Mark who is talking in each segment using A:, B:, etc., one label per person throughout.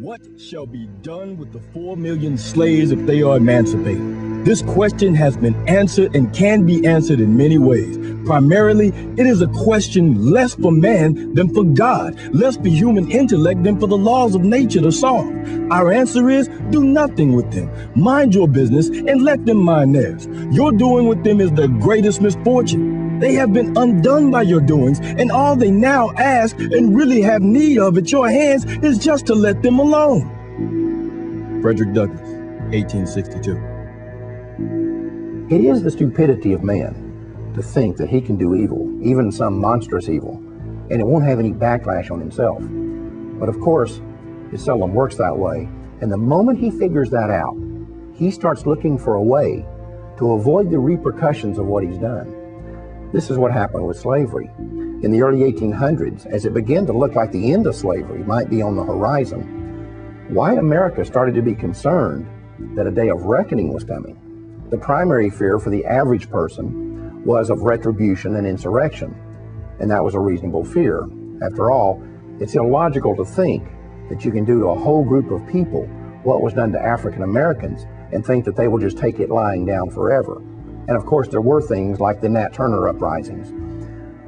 A: What shall be done with the 4 million slaves if they are emancipated? This question has been answered and can be answered in many ways. Primarily, it is a question less for man than for God, less for human intellect than for the laws of nature to solve. Our answer is, do nothing with them. Mind your business and let them mind theirs. Your doing with them is the greatest misfortune. They have been undone by your doings, and all they now ask and really have need of at your hands is just to let them alone. Frederick Douglass, 1862.
B: It is the stupidity of man to think that he can do evil, even some monstrous evil, and it won't have any backlash on himself. But of course, it seldom works that way, and the moment he figures that out, he starts looking for a way to avoid the repercussions of what he's done. This is what happened with slavery. In the early 1800s, as it began to look like the end of slavery might be on the horizon, white America started to be concerned that a day of reckoning was coming. The primary fear for the average person was of retribution and insurrection, and that was a reasonable fear. After all, it's illogical to think that you can do to a whole group of people what was done to African Americans and think that they will just take it lying down forever. And of course, there were things like the Nat Turner uprisings.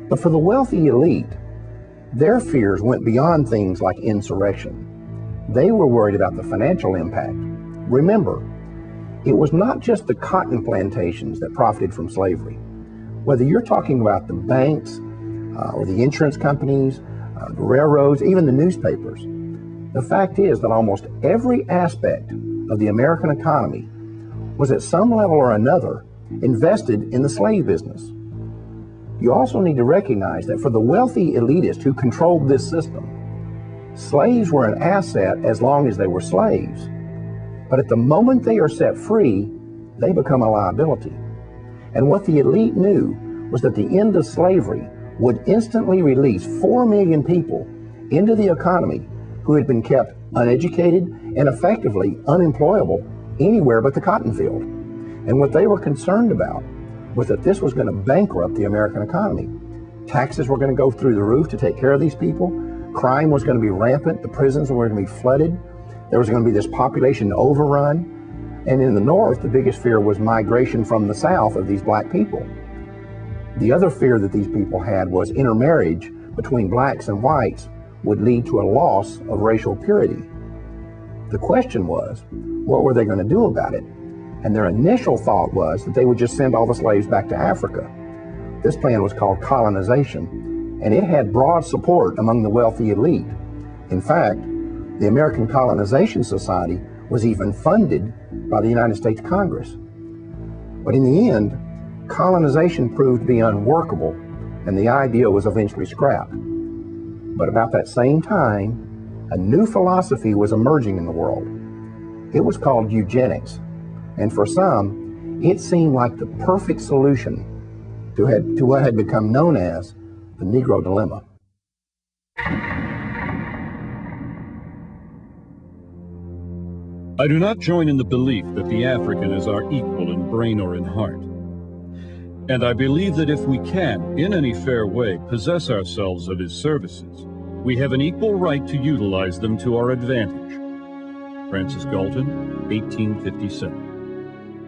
B: But for the wealthy elite, their fears went beyond things like insurrection. They were worried about the financial impact. Remember, it was not just the cotton plantations that profited from slavery. Whether you're talking about the banks, or the insurance companies, the railroads, even the newspapers, the fact is that almost every aspect of the American economy was at some level or another invested in the slave business. You also need to recognize that for the wealthy elitists who controlled this system, slaves were an asset as long as they were slaves. But at the moment they are set free, they become a liability. And what the elite knew was that the end of slavery would instantly release 4 million people into the economy who had been kept uneducated and effectively unemployable anywhere but the cotton field. And what they were concerned about was that this was going to bankrupt the American economy. Taxes were going to go through the roof to take care of these people. Crime was going to be rampant. The prisons were going to be flooded. There was going to be this population overrun. And in the North, the biggest fear was migration from the South of these black people. The other fear that these people had was intermarriage between blacks and whites would lead to a loss of racial purity. The question was, what were they going to do about it? And their initial thought was that they would just send all the slaves back to Africa. This plan was called colonization, and it had broad support among the wealthy elite. In fact, the American Colonization Society was even funded by the United States Congress. But in the end, colonization proved to be unworkable, and the idea was eventually scrapped. But about that same time, a new philosophy was emerging in the world. It was called eugenics. And for some, it seemed like the perfect solution to what had become known as the Negro dilemma.
C: I do not join in the belief that the African is our equal in brain or in heart. And I believe that if we can, in any fair way, possess ourselves of his services, we have an equal right to utilize them to our advantage. Francis Galton, 1857.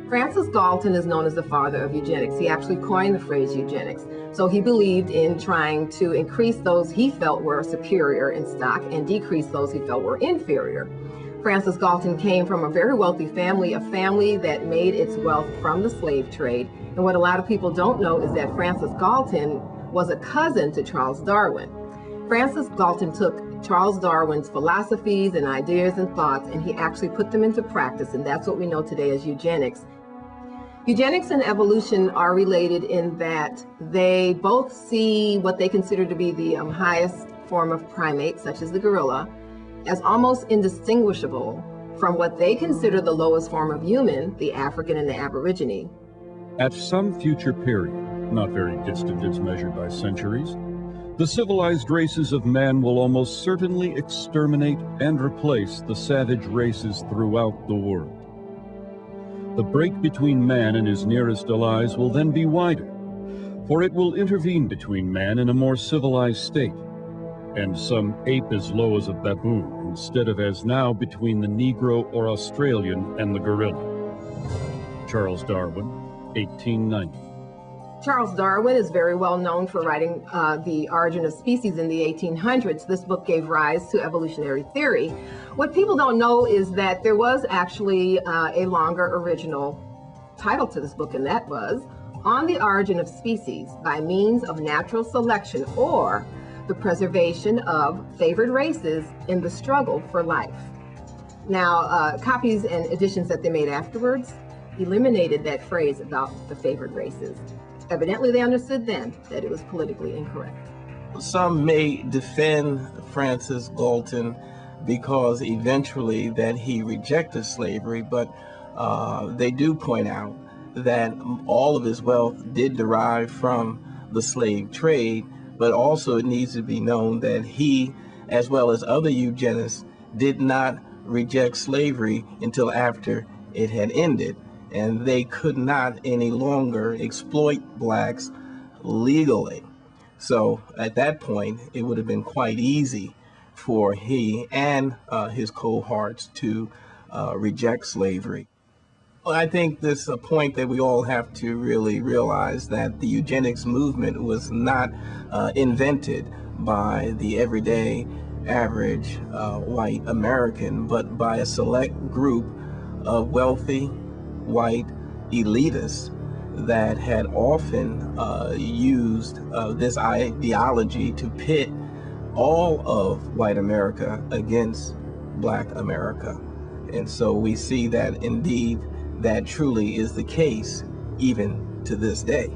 D: Francis Galton is known as the father of eugenics. He actually coined the phrase eugenics. So he believed in trying to increase those he felt were superior in stock and decrease those he felt were inferior. Francis Galton came from a very wealthy family, a family that made its wealth from the slave trade. And what a lot of people don't know is that Francis Galton was a cousin to Charles Darwin. Francis Galton took Charles Darwin's philosophies and ideas and thoughts, and he actually put them into practice, and that's what we know today as eugenics. Eugenics and evolution are related in that they both see what they consider to be the highest form of primate, such as the gorilla, as almost indistinguishable from what they consider the lowest form of human, the African and the Aborigine.
C: At some future period, not very distant as measured by centuries, the civilized races of man will almost certainly exterminate and replace the savage races throughout the world. The break between man and his nearest allies will then be wider, for it will intervene between man and a more civilized state, and some ape as low as a baboon instead of as now between the Negro or Australian and the gorilla. Charles Darwin, 1890.
D: Charles Darwin is very well known for writing The Origin of Species in the 1800s. This book gave rise to evolutionary theory. What people don't know is that there was actually a longer original title to this book, and that was On the Origin of Species by Means of Natural Selection, or the Preservation of Favored Races in the Struggle for Life. Now, copies and editions that they made afterwards eliminated that phrase about the favored races. Evidently, they understood then that it was politically incorrect.
E: Some may defend Francis Galton because eventually that he rejected slavery, but they do point out that all of his wealth did derive from the slave trade, but also it needs to be known that he, as well as other eugenists, did not reject slavery until after it had ended. And they could not any longer exploit blacks legally. So at that point, it would have been quite easy for he and his cohorts to reject slavery. Well, I think this is a point that we all have to really realize, that the eugenics movement was not invented by the everyday average white American, but by a select group of wealthy white elitists that had often used this ideology to pit all of white America against black America. And so we see that indeed that truly is the case even to this day.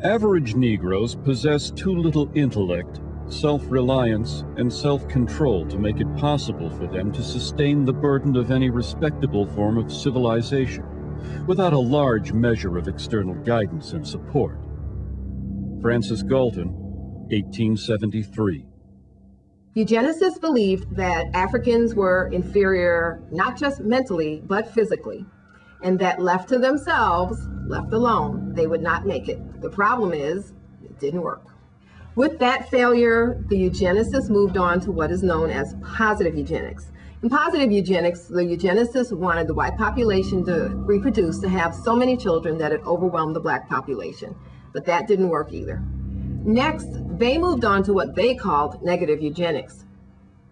C: Average Negroes possess too little intellect, self-reliance, and self-control to make it possible for them to sustain the burden of any respectable form of civilization without a large measure of external guidance and support. Francis Galton, 1873.
D: Eugenicists believed that Africans were inferior not just mentally, but physically, and that left to themselves, left alone, they would not make it. The problem is, it didn't work. With that failure, the eugenicists moved on to what is known as positive eugenics. In positive eugenics, the eugenicists wanted the white population to reproduce, to have so many children that it overwhelmed the black population. But that didn't work either. Next, they moved on to what they called negative eugenics.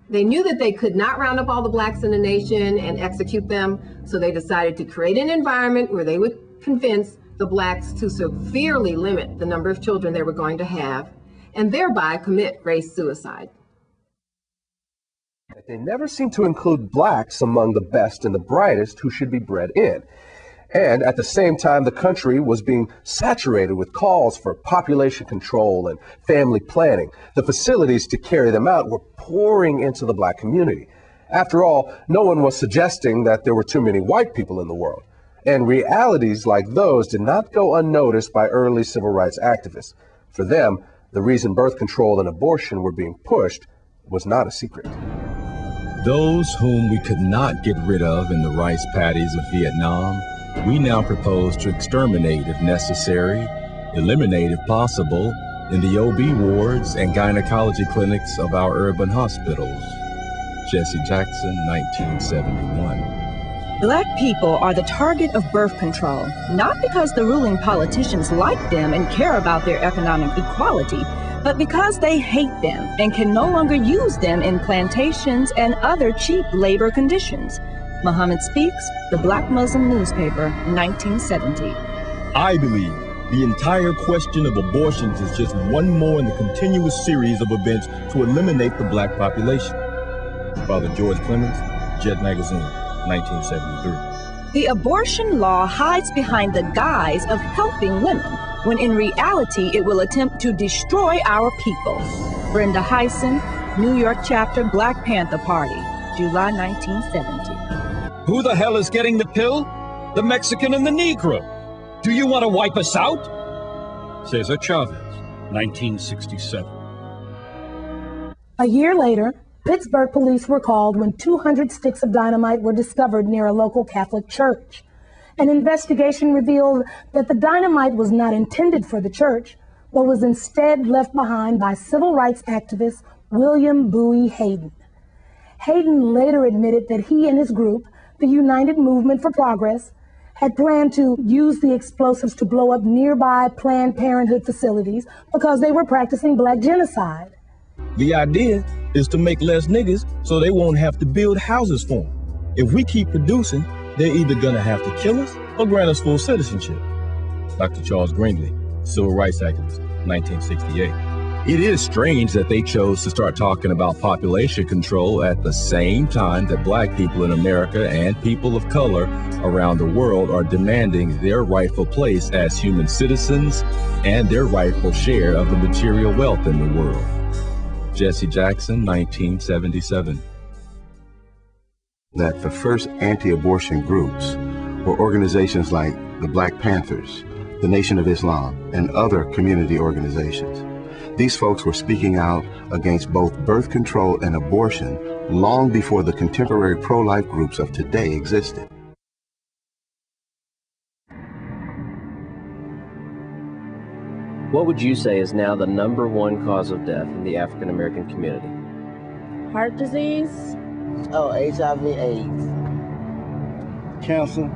D: They knew that they could not round up all the blacks in the nation and execute them, so they decided to create an environment where they would convince the blacks to severely limit the number of children they were going to have, and thereby commit race suicide.
F: They never seem to include blacks among the best and the brightest who should be bred in. And at the same time, the country was being saturated with calls for population control and family planning. The facilities to carry them out were pouring into the black community. After all, no one was suggesting that there were too many white people in the world. And realities like those did not go unnoticed by early civil rights activists. For them, the reason birth control and abortion were being pushed was not a secret.
A: Those whom we could not get rid of in the rice paddies of Vietnam, we now propose to exterminate if necessary, eliminate if possible, in the OB wards and gynecology clinics of our urban hospitals. Jesse Jackson, 1971.
G: Black people are the target of birth control, not because the ruling politicians like them and care about their economic equality, but because they hate them and can no longer use them in plantations and other cheap labor conditions. Muhammad Speaks, The Black Muslim Newspaper, 1970.
A: I believe the entire question of abortions is just one more in the continuous series of events to eliminate the black population. Father George Clemens, Jet Magazine, 1973.
G: The abortion law hides behind the guise of helping women, when in reality it will attempt to destroy our people. Brenda Hyson, New York Chapter, Black Panther Party, July 1970.
C: Who the hell is getting the pill? The Mexican and the Negro. Do you want to wipe us out? Cesar Chavez, 1967.
H: A year later, Pittsburgh police were called when 200 sticks of dynamite were discovered near a local Catholic church. An investigation revealed that the dynamite was not intended for the church, but was instead left behind by civil rights activist William Bowie Hayden. Hayden later admitted that he and his group, the United Movement for Progress, had planned to use the explosives to blow up nearby Planned Parenthood facilities because they were practicing black genocide.
A: The idea is to make less niggas so they won't have to build houses for them. If we keep producing, they're either gonna have to kill us or grant us full citizenship. Dr. Charles Greenlee, civil rights activist, 1968.
I: It is strange that they chose to start talking about population control at the same time that black people in America and people of color around the world are demanding their rightful place as human citizens and their rightful share of the material wealth in the world. Jesse Jackson, 1977.
J: That the first anti-abortion groups were organizations like the Black Panthers, the Nation of Islam, and other community organizations. These folks were speaking out against both birth control and abortion long before the contemporary pro-life groups of today existed.
K: What would you say is now the #1 cause of death in the African American community?
L: Heart disease?
M: Oh, HIV/AIDS.
N: Cancer.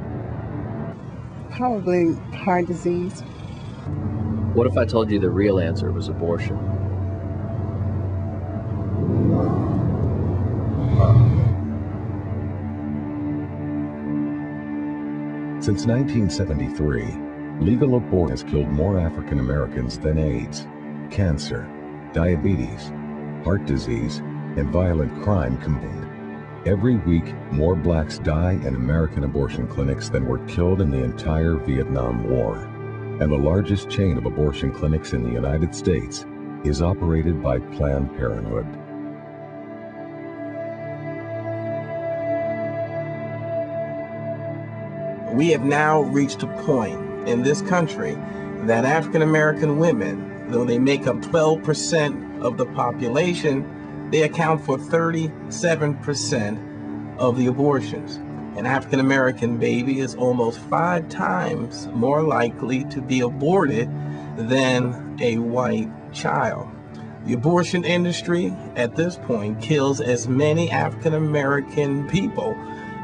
N: Probably heart disease.
K: What if I told you the real answer was abortion?
O: Since 1973, legal abortion has killed more African Americans than AIDS, cancer, diabetes, heart disease, and violent crime combined. Every week, more blacks die in American abortion clinics than were killed in the entire Vietnam War. And the largest chain of abortion clinics in the United States is operated by Planned Parenthood.
E: We have now reached a point in this country that African American women, though they make up 12% of the population, they account for 37% of the abortions. An African American baby is almost 5 times more likely to be aborted than a white child. The abortion industry at this point kills as many African American people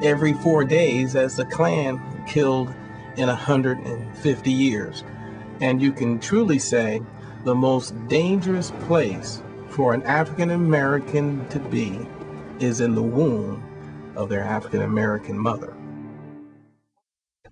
E: every 4 days as the Klan killed in 150 years. And you can truly say the most dangerous place for an African American to be is in the womb of their African American mother.